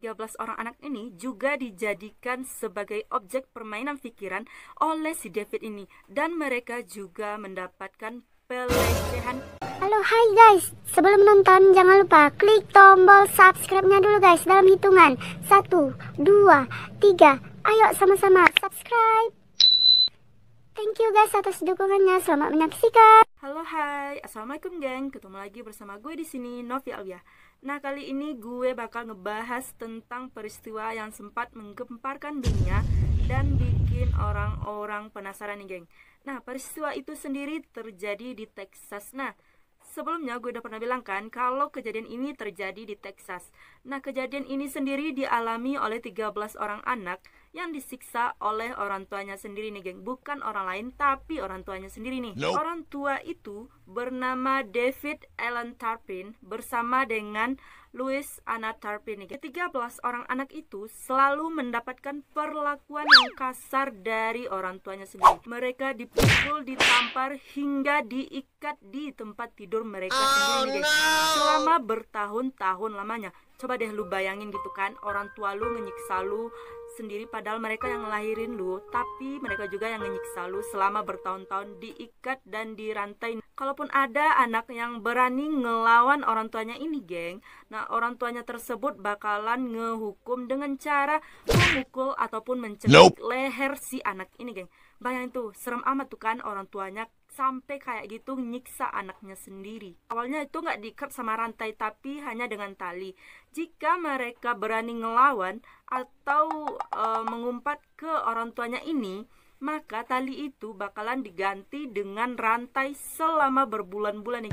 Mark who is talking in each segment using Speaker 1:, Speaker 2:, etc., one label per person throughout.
Speaker 1: 13 orang anak ini juga dijadikan sebagai objek permainan pikiran oleh si David ini, dan mereka juga mendapatkan pelecehan.
Speaker 2: Halo, hai guys. Sebelum nonton jangan lupa klik tombol subscribe-nya dulu guys dalam hitungan 1, 2, 3. Ayo sama-sama subscribe. Thank you guys atas dukungannya. Selamat menyaksikan.
Speaker 1: Halo, hai, assalamualaikum geng. Ketemu lagi bersama gue di sini, Novi Alia. Nah, kali ini gue bakal ngebahas tentang peristiwa yang sempat menggemparkan dunia dan bikin orang-orang penasaran nih geng. Nah, peristiwa itu sendiri terjadi di Texas. Nah, sebelumnya gue udah pernah bilang kan kalau kejadian ini terjadi di Texas. Nah, kejadian ini sendiri dialami oleh 13 orang anak yang disiksa oleh orang tuanya sendiri nih geng. Bukan orang lain tapi orang tuanya sendiri nih. Orang tua itu bernama David Alan Turpin bersama dengan Louis Anna Turpin nih. 13 orang anak itu selalu mendapatkan perlakuan yang kasar dari orang tuanya sendiri. Mereka dipukul, ditampar hingga diikat di tempat tidur mereka sendiri nih geng. Selama bertahun-tahun lamanya. Coba deh lu bayangin gitu kan, orang tua lu ngenyiksa lu sendiri padahal mereka yang ngelahirin lu, tapi mereka juga yang ngenyiksa lu selama bertahun-tahun, diikat dan dirantai. Kalaupun ada anak yang berani ngelawan orang tuanya ini geng, nah orang tuanya tersebut bakalan ngehukum dengan cara memukul ataupun mencekik leher si anak ini geng. Bayangin tuh, serem amat tuh kan orang tuanya sampai kayak gitu nyiksa anaknya sendiri. Awalnya itu nggak diikat sama rantai tapi hanya dengan tali. Jika mereka berani ngelawan atau mengumpat ke orang tuanya ini, maka tali itu bakalan diganti dengan rantai selama berbulan-bulan nih.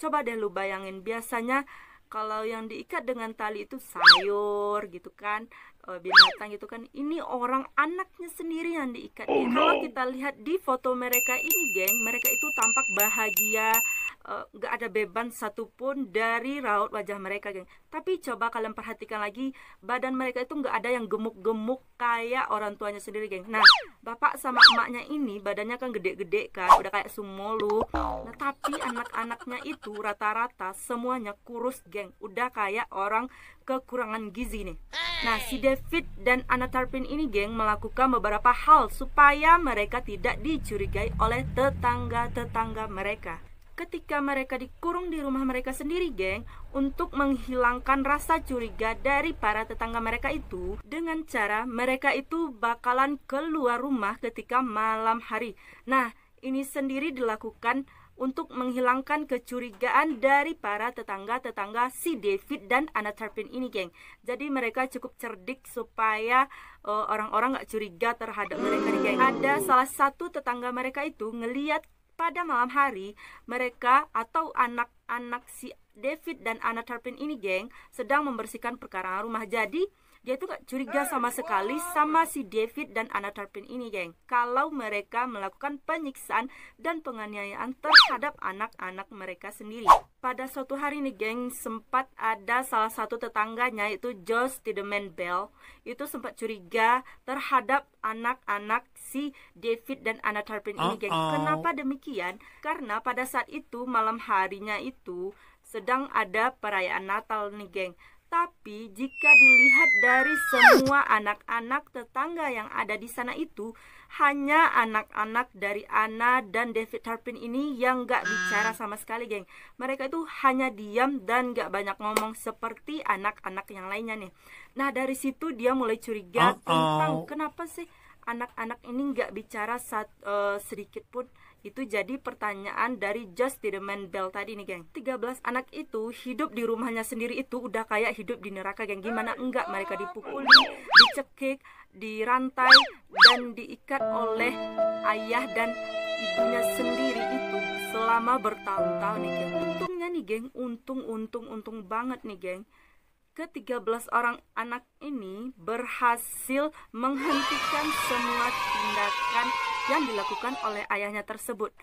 Speaker 1: Coba deh lu bayangin, biasanya kalau yang diikat dengan tali itu sayur gitu kan, binatang gitu kan. Ini orang anaknya sendiri yang diikat. Kalau kita lihat di foto mereka ini geng, mereka itu tampak bahagia, gak ada beban satupun dari raut wajah mereka geng. Tapi coba kalian perhatikan lagi, badan mereka itu gak ada yang gemuk-gemuk kayak orang tuanya sendiri geng. Nah, bapak sama emaknya ini badannya kan gede-gede kan, udah kayak sumo lu. Nah, tapi anak-anaknya itu rata-rata semuanya kurus geng, udah kayak orang kekurangan gizi nih. Nah, si David dan Anna Turpin ini geng melakukan beberapa hal supaya mereka tidak dicurigai oleh tetangga-tetangga mereka. Ketika mereka dikurung di rumah mereka sendiri geng, untuk menghilangkan rasa curiga dari para tetangga mereka itu, dengan cara mereka itu bakalan keluar rumah ketika malam hari. Nah, ini sendiri dilakukan untuk menghilangkan kecurigaan dari para tetangga-tetangga si David dan Anna Turpin ini geng. Jadi mereka cukup cerdik supaya orang-orang gak curiga terhadap mereka nih geng. Ada salah satu tetangga mereka itu ngeliat pada malam hari mereka atau anak-anak si David dan Anna Turpin ini geng sedang membersihkan perkarangan rumah. Jadi dia itu gak curiga sama sekali sama si David dan Anna Turpin ini geng, kalau mereka melakukan penyiksaan dan penganiayaan terhadap anak-anak mereka sendiri. Pada suatu hari nih geng, sempat ada salah satu tetangganya yaitu Josh Tiedemann Bell, itu sempat curiga terhadap anak-anak si David dan Anna Turpin ini geng. Kenapa demikian? Karena pada saat itu malam harinya itu sedang ada perayaan Natal nih geng. Tapi jika dilihat dari semua anak-anak tetangga yang ada di sana itu, hanya anak-anak dari Anna dan David Turpin ini yang gak bicara sama sekali geng. Mereka itu hanya diam dan gak banyak ngomong seperti anak-anak yang lainnya nih. Nah, dari situ dia mulai curiga tentang kenapa sih anak-anak ini gak bicara sedikit pun. Itu jadi pertanyaan dari Josh Tiedemann Bell tadi nih geng. 13 anak itu hidup di rumahnya sendiri itu udah kayak hidup di neraka geng. Gimana enggak, mereka dipukuli, dicekik, dirantai, dan diikat oleh ayah dan ibunya sendiri itu selama bertahun-tahun nih geng. Untungnya nih geng, untung banget nih geng, ke-13 orang anak ini berhasil menghentikan semua tindakan yang dilakukan oleh ayahnya tersebut.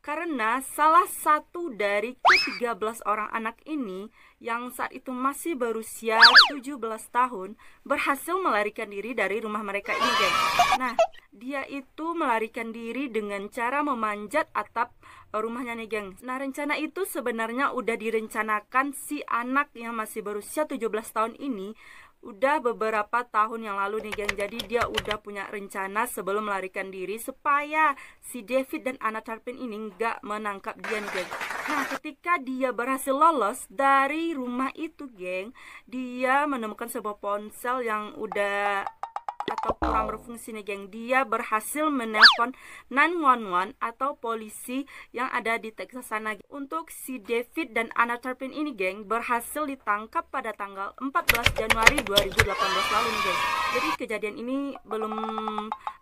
Speaker 1: Karena salah satu dari ke-13 orang anak ini yang saat itu masih berusia 17 tahun berhasil melarikan diri dari rumah mereka ini geng. Nah, dia itu melarikan diri dengan cara memanjat atap rumahnya nih geng. Nah, rencana itu sebenarnya udah direncanakan si anak yang masih berusia 17 tahun ini udah beberapa tahun yang lalu nih, geng. Jadi dia udah punya rencana sebelum melarikan diri supaya si David dan Anna Turpin ini nggak menangkap dia nih, geng. Nah, ketika dia berhasil lolos dari rumah itu, geng, dia menemukan sebuah ponsel yang udah atau kurang berfungsi nih, geng. Dia berhasil menelpon 911 atau polisi yang ada di Texas sana. Untuk si David dan Anna Turpin ini, geng, berhasil ditangkap pada tanggal 14 Januari 2018 lalu nih, geng. Jadi kejadian ini belum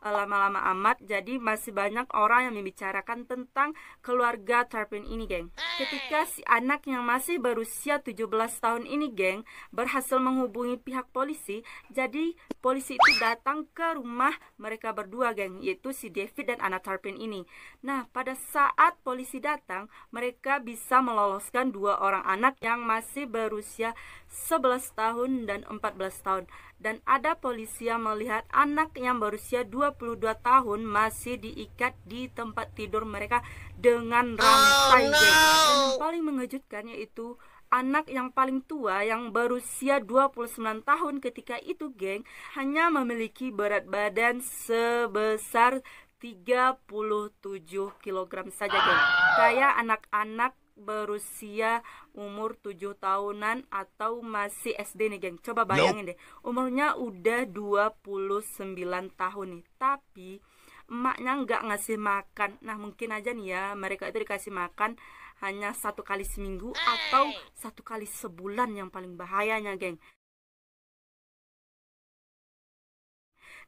Speaker 1: lama-lama amat, jadi masih banyak orang yang membicarakan tentang keluarga Turpin ini, geng. Ketika si anak yang masih berusia 17 tahun ini, geng, berhasil menghubungi pihak polisi, jadi polisi itu datang ke rumah mereka berdua, geng, yaitu si David dan Anna Turpin ini. Nah, pada saat polisi datang, mereka bisa meloloskan dua orang anak yang masih berusia 11 tahun dan 14 tahun. Dan ada polisi yang melihat anak yang berusia 22 tahun masih diikat di tempat tidur mereka dengan rantai, geng. Dan yang paling mengejutkan yaitu anak yang paling tua yang berusia 29 tahun ketika itu, geng, hanya memiliki berat badan sebesar 37 kg saja, geng. Kayak anak-anak berusia umur 7 tahunan atau masih SD nih, geng. Coba bayangin deh, umurnya udah 29 tahun nih, tapi emaknya nggak ngasih makan. Nah, mungkin aja nih ya, mereka itu dikasih makan hanya 1 kali seminggu atau 1 kali sebulan, yang paling bahayanya, geng.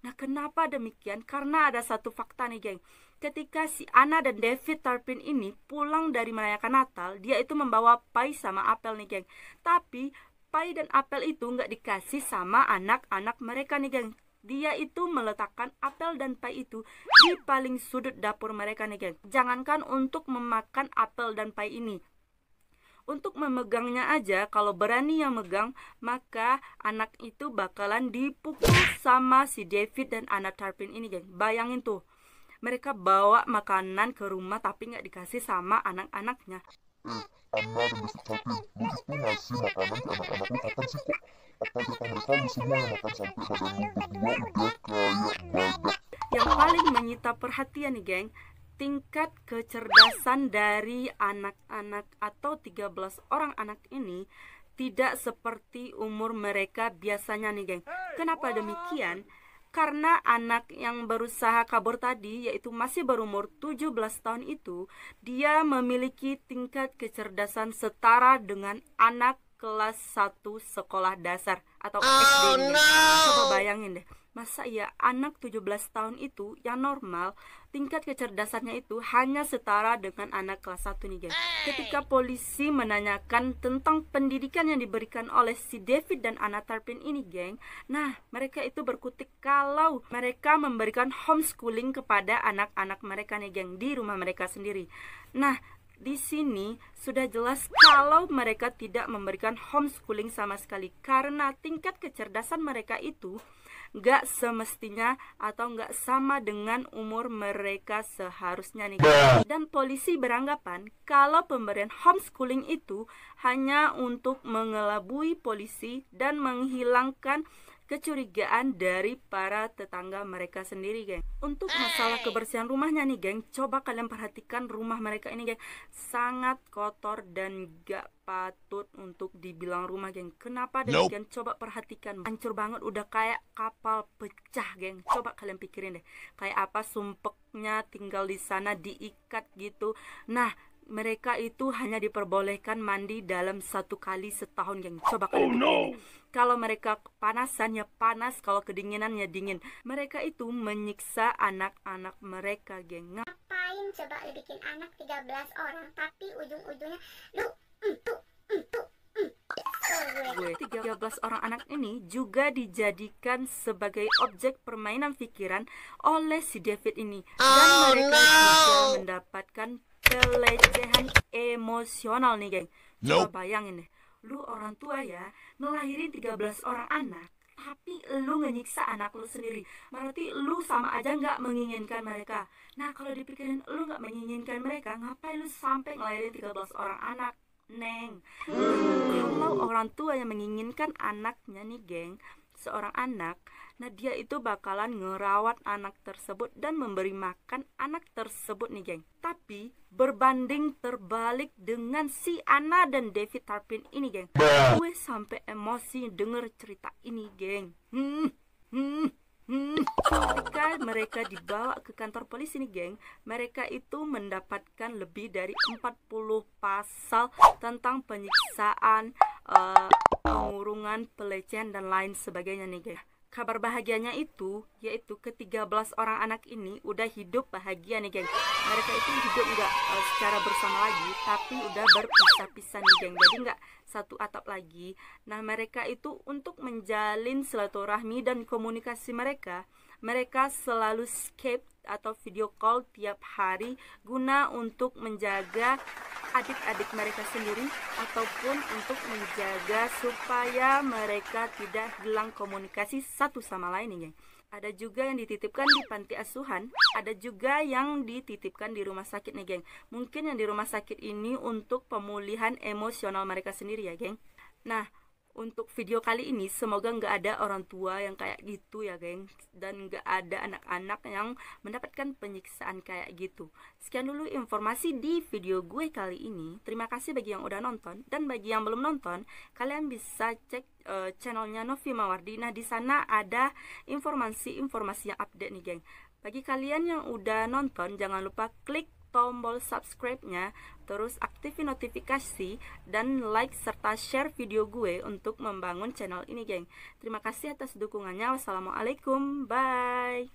Speaker 1: Nah, kenapa demikian? Karena ada satu fakta nih, geng. Ketika si Anna dan David Turpin ini pulang dari merayakan Natal, dia itu membawa pai sama apel nih, geng. Tapi pai dan apel itu nggak dikasih sama anak-anak mereka nih, geng. Dia itu meletakkan apel dan pai itu di paling sudut dapur mereka nih, geng. Jangankan untuk memakan apel dan pai ini, untuk memegangnya aja, kalau berani yang megang, maka anak itu bakalan dipukul sama si David dan Anna Turpin ini, geng. Bayangin tuh, mereka bawa makanan ke rumah tapi nggak dikasih sama anak-anaknya.
Speaker 3: Anna dan David Turpin, lu itu ngasih makanan ke anak-anak lu kapan sih kok? Apa jatah mereka lu semua yang makan sampai badan lu berdua udah kayak badak?
Speaker 1: Yang paling menyita perhatian nih, geng, tingkat kecerdasan dari anak-anak atau 13 orang anak ini tidak seperti umur mereka biasanya nih, geng. Kenapa demikian? Karena anak yang berusaha kabur tadi, yaitu masih berumur 17 tahun itu, dia memiliki tingkat kecerdasan setara dengan anak kelas 1 sekolah dasar atau SD nih, geng. Coba bayangin deh, masa ya anak 17 tahun itu yang normal tingkat kecerdasannya itu hanya setara dengan anak kelas 1 nih, geng. Ketika polisi menanyakan tentang pendidikan yang diberikan oleh si David dan Anna Turpin ini, geng, nah mereka itu berkutik kalau mereka memberikan homeschooling kepada anak-anak mereka nih, geng, di rumah mereka sendiri. Nah, di sini sudah jelas kalau mereka tidak memberikan homeschooling sama sekali, karena tingkat kecerdasan mereka itu nggak semestinya atau nggak sama dengan umur mereka seharusnya nih. Dan polisi beranggapan kalau pemberian homeschooling itu hanya untuk mengelabui polisi dan menghilangkan kecurigaan dari para tetangga mereka sendiri, geng. Untuk masalah kebersihan rumahnya nih, geng, coba kalian perhatikan rumah mereka ini, geng, sangat kotor dan gak patut untuk dibilang rumah, geng. Kenapa demikian? Coba perhatikan, hancur banget, udah kayak kapal pecah, geng. Coba kalian pikirin deh, kayak apa sumpeknya tinggal di sana diikat gitu. Nah, mereka itu hanya diperbolehkan mandi dalam 1 kali setahun, geng. Coba kalian pikirin deh. Kalau mereka kepanasan ya panas, kalau kedinginan ya dingin. Mereka itu menyiksa anak-anak mereka, geng.
Speaker 2: Ngapain coba lu bikin anak 13 orang, tapi ujung-ujungnya lu
Speaker 1: gue 13 orang anak ini juga dijadikan sebagai objek permainan pikiran oleh si David ini. Dan mereka juga mendapatkan pelecehan emosional nih, geng. Coba bayangin deh, lu orang tua ya, ngelahirin 13 orang anak, tapi lu ngenyiksa anak lu sendiri. Berarti lu sama aja nggak menginginkan mereka. Nah, kalau dipikirin lu nggak menginginkan mereka, ngapain lu sampai ngelahirin 13 orang anak, Neng? Kalau orang tua yang menginginkan anaknya nih, geng, seorang anak, nah dia itu bakalan ngerawat anak tersebut dan memberi makan anak tersebut nih geng. Tapi berbanding terbalik dengan si Anna dan David Turpin ini geng, gue sampai emosi denger cerita ini geng. Ketika mereka dibawa ke kantor polisi nih geng, mereka itu mendapatkan lebih dari 40 pasal tentang penyiksaan, pengurungan, pelecehan dan lain sebagainya nih geng. Kabar bahagianya itu yaitu ke-13 orang anak ini udah hidup bahagia nih geng. Mereka itu hidup nggak secara bersama lagi, tapi udah berpisah-pisah nih geng. Jadi nggak satu atap lagi. Nah mereka itu untuk menjalin silaturahmi dan komunikasi mereka selalu Skype atau video call tiap hari guna untuk menjaga adik-adik mereka sendiri ataupun untuk menjaga supaya mereka tidak hilang komunikasi satu sama lain nih geng. Ada juga yang dititipkan di panti asuhan, ada juga yang dititipkan di rumah sakit nih geng. Mungkin yang di rumah sakit ini untuk pemulihan emosional mereka sendiri ya geng. Nah untuk video kali ini semoga nggak ada orang tua yang kayak gitu ya geng, dan nggak ada anak-anak yang mendapatkan penyiksaan kayak gitu. Sekian dulu informasi di video gue kali ini. Terima kasih bagi yang udah nonton, dan bagi yang belum nonton kalian bisa cek channelnya Novi Mawardi. Nah di sana ada informasi yang update nih geng. Bagi kalian yang udah nonton jangan lupa klik tombol subscribe-nya, terus aktifin notifikasi dan like serta share video gue untuk membangun channel ini geng. Terima kasih atas dukungannya. Wassalamualaikum, bye.